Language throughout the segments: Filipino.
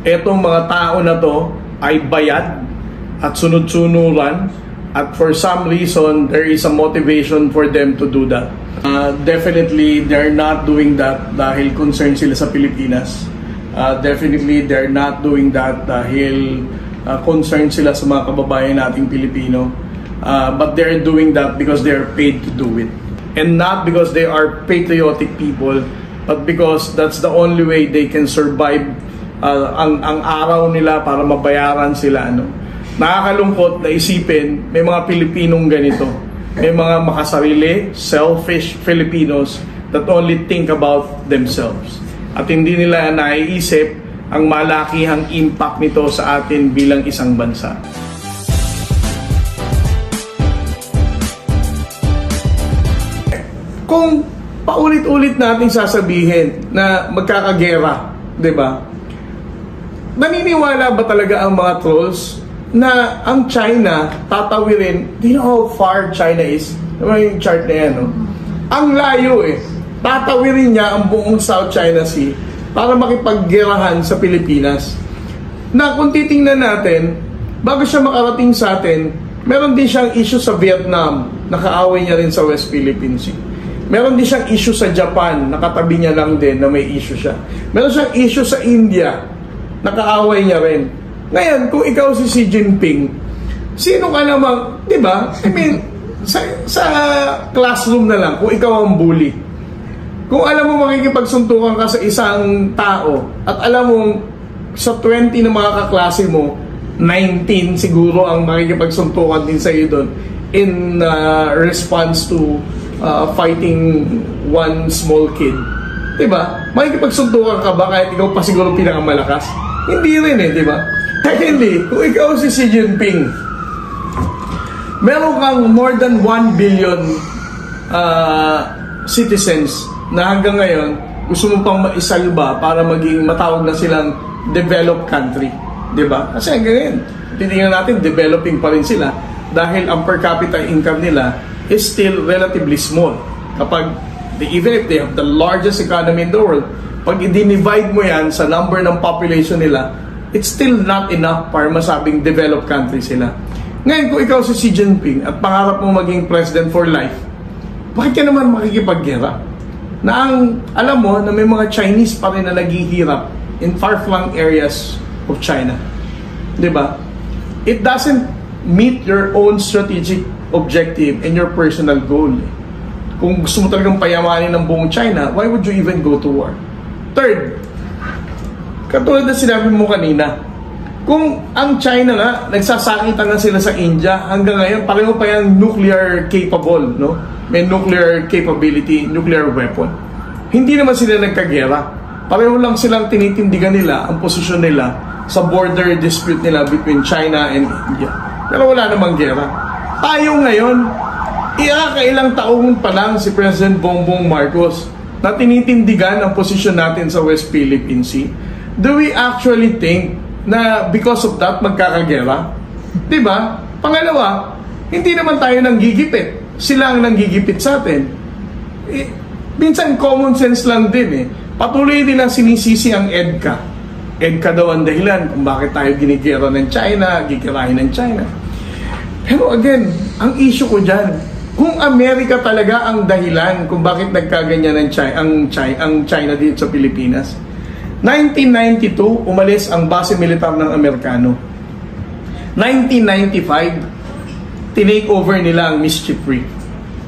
etong mga tao na to ay bayad at sunod-sunuran, at for some reason there is a motivation for them to do that. Definitely they're not doing that dahil concerned sila sa Pilipinas. Definitely they're not doing that dahil concerned sila sa mga kababayan nating Pilipino. But they're doing that because they're paid to do it. And not because they are patriotic people, but because that's the only way they can survive ang araw nila para mabayaran sila. Nakakalungkot na isipin, may mga Pilipinong ganito. May mga makasarili, selfish Filipinos that only think about themselves. At hindi nila naiisip ang malakihang impact nito sa atin bilang isang bansa. Kung paulit-ulit nating sasabihin na magkakagera, 'di ba? Naniniwala ba talaga ang mga trolls na ang China tatawirin? Do you know how far China is? Diba yung chart na yan, no? Ang layo eh. Tatawirin niya ang buong South China Sea para makipaggerahan sa Pilipinas. Na kung titingnan natin, bago siya makarating sa atin, meron din siyang issue sa Vietnam, nakaaway niya rin sa West Philippine Sea. Meron din siyang issue sa Japan, nakatabi niya lang din na may issue siya. Meron siyang issue sa India, nakaaway niya rin. Ngayon, kung ikaw si Xi Jinping, sino ka namang, di ba? I mean, sa classroom na lang, kung ikaw ang bully. Kung alam mo makikipagsuntukan ka sa isang tao, at alam mo sa 20 na mga kaklase mo, 19 siguro ang makikipagsuntukan din sa iyo doon in response to fighting one small kid. Diba? Makikipagsuntukan ka ba kahit ikaw pa siguro pinakamalakas? Hindi rin eh, diba? Secondly, kung ikaw si Xi Jinping, meron kang more than 1 billion citizens na hanggang ngayon gusto mo pang maisalba para maging matawag na silang developed country. Diba? Kasi hanggang ngayon, titingnan natin, developing pa rin sila dahil ang per capita income nila is still relatively small. Even if they have the largest economy in the world, pag i-divide mo yan sa number ng population nila, it's still not enough para masabing developed country sila. Ngayon, kung ikaw si Xi Jinping at pangarap mo maging president for life, bakit ka naman makikipaggera? Na alam mo na may mga Chinese pa rin na naghihirap in far-flung areas of China. Diba? It doesn't meet your own strategic objective and your personal goal. Kung gusto mo talagang payamanin ng buong China, why would you even go to war? Third, katulad na sinabi mo kanina, kung ang China nga, nagsasakitan na sila sa India, hanggang ngayon, pareho pa yung nuclear capable, no? May nuclear capability, nuclear weapon. Hindi naman sila nagkagera. Pareho lang silang tinitindigan nila ang posisyon nila sa border dispute nila between China and India. Pero wala namang gera. Tayo ngayon, kailang taong pa lang si President Bongbong Marcos na tinitindigan ang posisyon natin sa West Philippine Sea. Do we actually think na because of that magkakagera? Diba? Pangalawa, hindi naman tayo nanggigipit. Sila ang nanggigipit sa atin. Minsan common sense lang din eh. Patuloy din ang sinisisi ang EDCA. EDCA daw ang dahilan kung bakit tayo ginigera ng China, gigirahin ng China. Pero again, ang issue ko dyan, kung Amerika talaga ang dahilan kung bakit nagkaganyan ang China dito sa Pilipinas. 1992, umalis ang base militar ng Amerikano. 1995, tinake over nila ang Mischief Reef.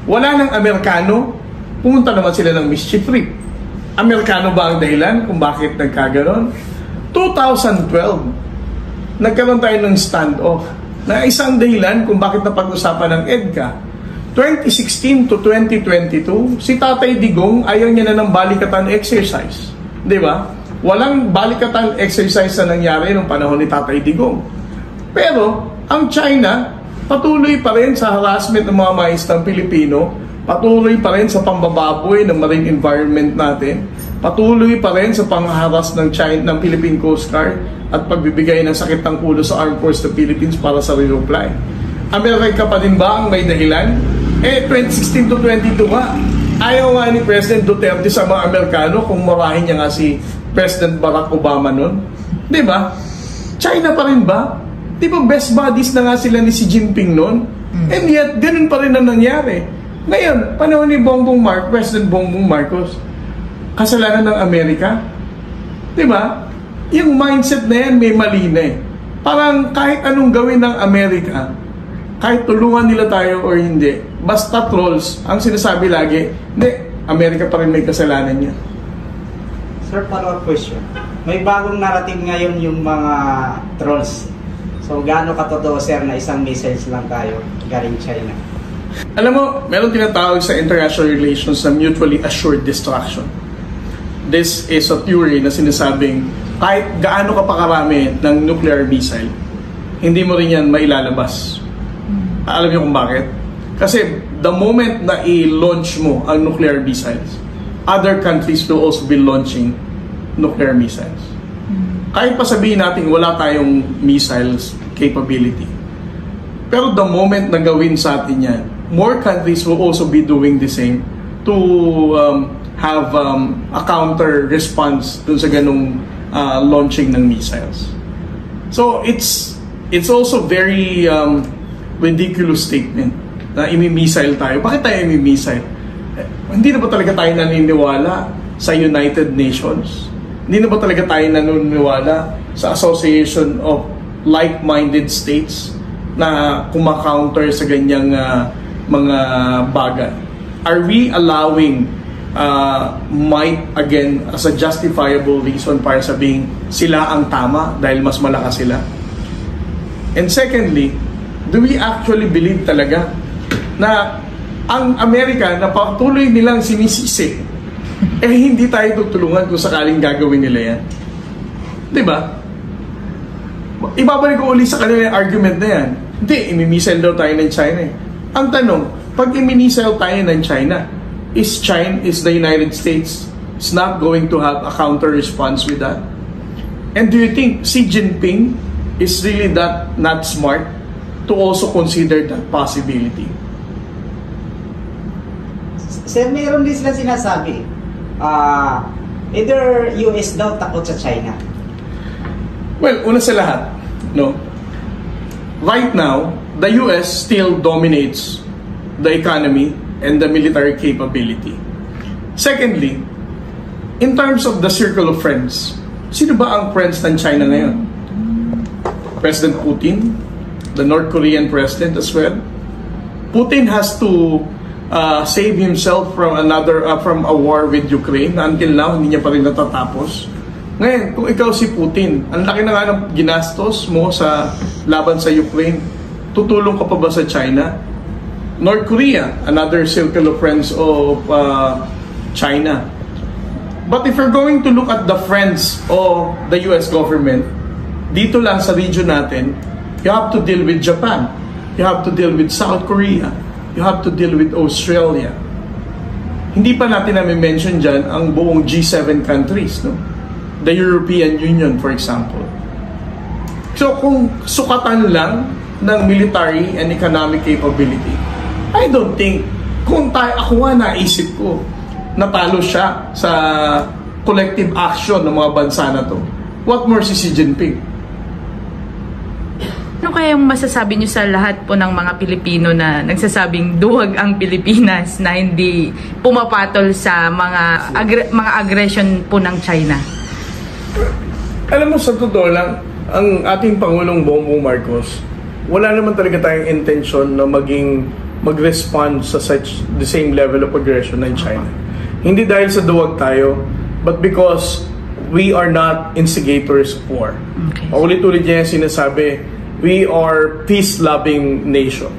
Wala ng Amerikano, pumunta naman sila ng Mischief Reef. Amerikano ba ang dahilan kung bakit nagkaganon? 2012, nagkaroon tayo ng standoff na isang dahilan kung bakit napag-usapan ng EDCA. 2016 to 2022, si Tatay Digong ayaw niya na ng balikatan exercise. Di ba? Walang balikatan exercise na nangyari nung panahon ni Tatay Digong. Pero, ang China, patuloy pa rin sa harassment ng mga maestang Pilipino, patuloy pa rin sa pambababoy ng marine environment natin, patuloy pa rin sa pangharas ng Philippine Coast Guard at pagbibigay ng sakit ng ulo sa Armed Forces of the Philippines para sa resupply. Amerika pa din ba ang may dahilan? 2016 to 22 nga. Ayaw nga ni President Duterte sa mga Amerikano kung marahin niya nga si President Barack Obama noon. Di ba? China pa rin ba? Di ba best buddies na nga sila ni Xi Jinping noon? And yet, ganun pa rin ang nangyari. Ngayon, panahon ni President Bongbong Marcos, kasalanan ng Amerika? Di ba? Yung mindset na yan may mali na eh. Parang kahit anong gawin ng Amerika, kahit tulungan nila tayo or hindi, basta trolls, ang sinasabi lagi, hindi, Amerika pa rin may kasalanan niya. Sir, follow-up question. May bagong narrative ngayon yung mga trolls. So, gaano katotoo, sir, na isang missiles lang tayo galing China? Alam mo, meron tinatawag sa international relations na mutually assured destruction. This is a theory na sinasabing kahit gaano ka pa karami ng nuclear missile, hindi mo rin yan mailalabas. Alam niyo kung bakit? Kasi the moment na i-launch mo ang nuclear missiles, other countries will also be launching nuclear missiles. Kahit pa sabihin natin wala tayong missiles capability. Pero the moment na gawin sa atin yan, more countries will also be doing the same to have a counter response dun sa ganung launching ng missiles. So it's also very ridiculous statement na imi-missile tayo. Bakit tayo imi-missile? Hindi na ba talaga tayo naniniwala sa United Nations? Hindi na ba talaga tayo naniniwala sa Association of Like-Minded States na kumakaunter sa ganyang mga bagay? Are we allowing might again as a justifiable reason para sabing sila ang tama dahil mas malakas sila? And secondly, do we actually believe talaga na ang Amerika na patuloy nilang sinisisi hindi tayo tutulungan kung sakaling gagawin nila yan? Diba? Ibabalik ko ulit sa kanila yung argument na yan. Hindi, imimisel daw tayo ng China eh. Ang tanong, pag iminisel tayo ng China, is the United States is not going to have a counter response with that? And do you think Xi Jinping is really that not smart to also consider that possibility? Sir, meron din sila sinasabi, either US daw takot sa China. Well, una sa lahat, no? Right now, the US still dominates the economy and the military capability. Secondly, in terms of the circle of friends, sino ba ang friends ng China ngayon? President Putin, the North Korean president as well. Putin has to save himself from a war with Ukraine na until now hindi niya pa rin natatapos. Ngayon, kung ikaw si Putin, ang laki na nga ng ginastos mo sa laban sa Ukraine, tutulong ka pa ba sa China? North Korea, another circle of friends of China. But if you're going to look at the friends of the US government, dito lang sa region natin, you have to deal with Japan, you have to deal with South Korea, you have to deal with Australia. Hindi pa natin na-mention dyan ang buong G7 countries, no? The European Union, for example. So kung sukatan lang ng military and economic capability, I don't think, kung ako nga naisip ko, natalo siya sa collective action ng mga bansa na to, what more si Xi Jinping? Ano kaya yung masasabi niyo sa lahat po ng mga Pilipino na nagsasabing duwag ang Pilipinas na hindi pumapatol sa mga aggression po ng China? Alam mo, sa totoo lang, ang ating Pangulong Bongbong Marcos, wala naman talaga tayong intention na mag-respond sa the same level of aggression ng China. Hindi dahil sa duwag tayo, but because we are not instigators of war. Okay. Paulit-ulit niya yung sinasabi, we are peace-loving nation.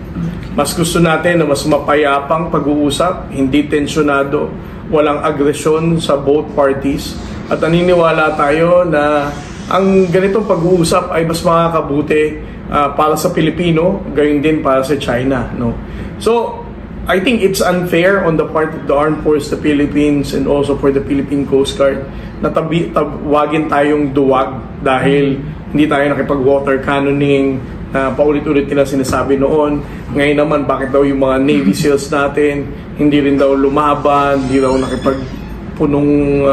Mas gusto natin na mas mapayapang pag-uusap, hindi tensyonado, walang agresyon sa both parties. At naniniwala tayo na ang ganitong pag-uusap ay mas makakabuti para sa Pilipino, gayon din para sa China. No? So, I think it's unfair on the part of the Armed Forces of the Philippines and also for the Philippine Coast Guard na tawagin tayong duwag dahil hindi tayo nakipag-water cannoning, paulit-ulit nila sinasabi noon. Ngayon naman, bakit daw yung mga Navy SEALs natin hindi rin daw lumaban, hindi daw nakipagpunong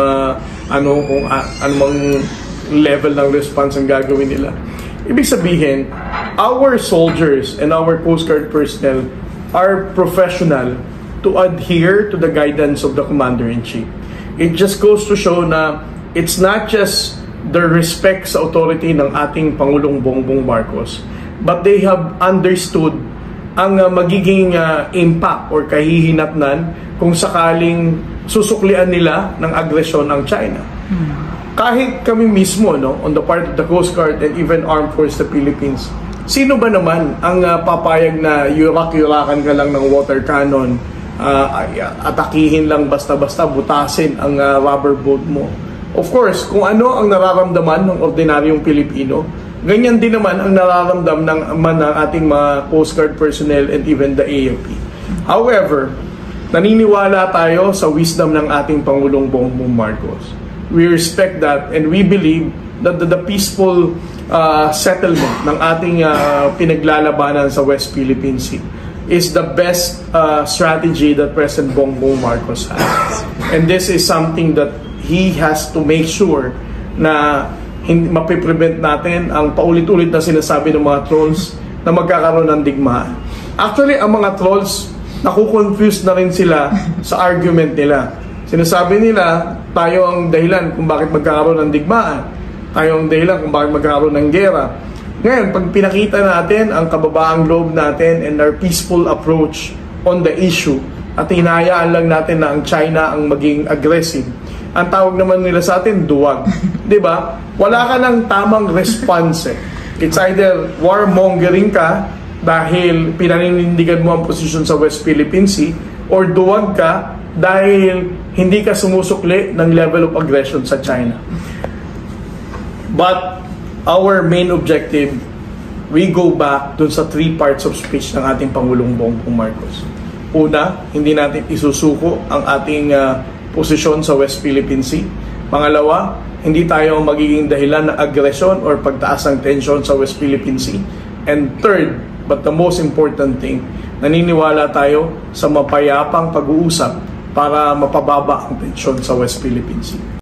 anumang level ng response ang gagawin nila. Ibig sabihin, our soldiers and our Coast Guard personnel are professional to adhere to the guidance of the Commander-in-Chief. It just goes to show na it's not just the respect sa authority ng ating Pangulong Bongbong Marcos, but they have understood ang magiging impact or kahihinatnan kung sakaling susuklian nila ng agresyon ang China. Kahit kami mismo, no, on the part of the Coast Guard and even Armed Forces of the Philippines, sino ba naman ang papayag na yurak-yurakan ka lang ng water cannon, atakihin lang basta-basta, butasin ang rubber boat mo? Of course, kung ano ang nararamdaman ng ordinaryong Pilipino, ganyan din naman ang nararamdaman ng ating mga Coast Guard personnel and even the AFP. However, naniniwala tayo sa wisdom ng ating Pangulong Bongbong Marcos. We respect that and we believe that the peaceful settlement ng ating pinaglalabanan sa West Philippine Sea is the best strategy that President Bongbong Marcos has. And this is something that he has to make sure na mapiprevent natin ang paulit-ulit na sinasabi ng mga trolls na magkakaroon ng digmaan. Actually, ang mga trolls, nakukonfuse na rin sila sa argument nila. Sinasabi nila, tayo ang dahilan kung bakit magkakaroon ng digmaan. Tayo ang dahilan kung bakit magkakaroon ng gera. Ngayon, pag pinakita natin ang kababaang loob natin and our peaceful approach on the issue, at hinahayaan lang natin na ang China ang maging aggressive, ang tawag naman nila sa atin, duwag. Diba? Wala ka ng tamang response. It's either warmongering ka dahil pinaninindigan mo ang posisyon sa West Philippine Sea, or duwag ka dahil hindi ka sumusukli ng level of aggression sa China. But our main objective, we go back dun sa 3 parts of speech ng ating Pangulong Bongbong Marcos. Una, hindi natin isusuko ang ating posisyon sa West Philippine Sea. Pangalawa, hindi tayo magiging dahilan ng aggression or pagtaas ng tension sa West Philippine Sea. And third, but the most important thing, naniniwala tayo sa mapayapang pag-uusap para mapababa ang tensyon sa West Philippine Sea.